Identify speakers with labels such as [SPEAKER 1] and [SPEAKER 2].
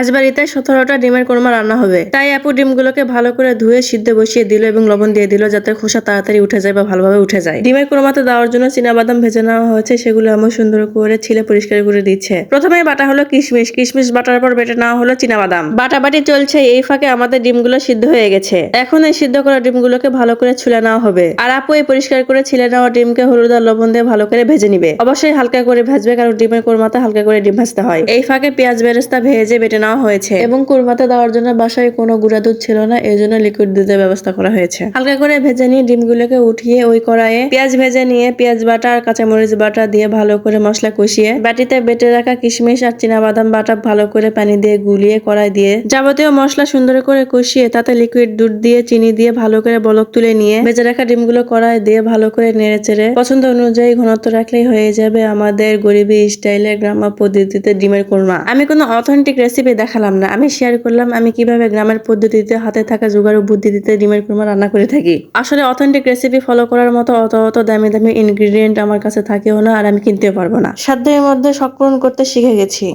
[SPEAKER 1] আজ বাড়িতে 17টা ডিমের কোরমা রান্না হবে। তাই আপু ডিমগুলোকে ভালো করে ধুয়ে সিদ্ধ বসিয়ে দিল এবং লবণ দিয়ে দিল যাতে খোসা তাড়াতাড়ি উঠে যায় বা ভালোভাবে উঠে যায়। ডিমের কোরমাতে দেওয়ার জন্য চীনাবাদাম ভেজে নেওয়া হয়েছে, সেগুলো আমি সুন্দর করে ছিলে পরিষ্কার করে দিচ্ছে। প্রথমে বাটা হলো কিশমিশ, কিশমিশ বাটার পর বেটে নেওয়া হলো চীনাবাদাম। বাটাবাটি চলছে, এই ফাঁকে আমাদের ডিমগুলো সিদ্ধ হয়ে গেছে। এখন এই সিদ্ধ করা ডিমগুলোকে ভালো করে ছুলে নেওয়া হবে। আর আপু এই পরিষ্কার করে ছিলে নেওয়া ডিমকে হলুদ আর লবণ দিয়ে ভালো করে ভেজে নিবে। অবশ্যই হালকা করে ভাজবে, কারণ ডিমের কোরমাতে হালকা করে ডিম ভাজতে হয়। এই ফাঁকে পেঁয়াজ বেরেস্তা ভেজে বেটে নেওয়া হয়েছে এবং কোরমাতে দেওয়ার জন্য বাসায় কোনো গুঁড়া দুধ ছিল না, এই জন্য লিকুইড দুধের ব্যবস্থা করা হয়েছে। হালকা করে ভেজে নিয়ে ডিমগুলোকে উঠিয়ে ওই কড়াইয়ে পেঁয়াজ ভেজে নিয়ে পেঁয়াজ বাটা আর কাঁচামরিচ বাটা দিয়ে ভালো করে মশলা কষিয়ে বাটিতে বেটে রাখা কিশমিশ আর চীনাবাদাম বাটা ভালো করে পানি দিয়ে গুলিয়ে কড়াই দিয়ে যাবতীয় মশলা সুন্দর করে কষিয়ে তাতে লিকুইড দুধ দিয়ে চিনি দিয়ে ভালো করে বলক তুলে নিয়ে ভেজে রাখা ডিমগুলো কড়াই দিয়ে ভালো করে নেড়ে চেড়ে পছন্দ অনুযায়ী ঘনত্ব রাখলেই হয়ে যাবে আমাদের গরিবি স্টাইলের গ্রাম্য পদ্ধতিতে ডিমের কোরমা। আমি কোনো অথেন্টিক রেসিপি দেখালাম না, আমি শেয়ার করলাম আমি কিভাবে গ্রামের পদ্ধতিতে হাতে থাকা জোগাড় বুদ্ধিতে ডিমের কোরমা রান্না করে থাকি। আসলে অথেন্টিক রেসিপি ফলো করার মতো অত দামি দামি ইনগ্রিডিয়েন্ট আমার কাছে থাকেও না, আর আমি কিনতেও পারবো না। সাধ্যের মধ্যে শখ পূরণ করতে শিখে গেছি।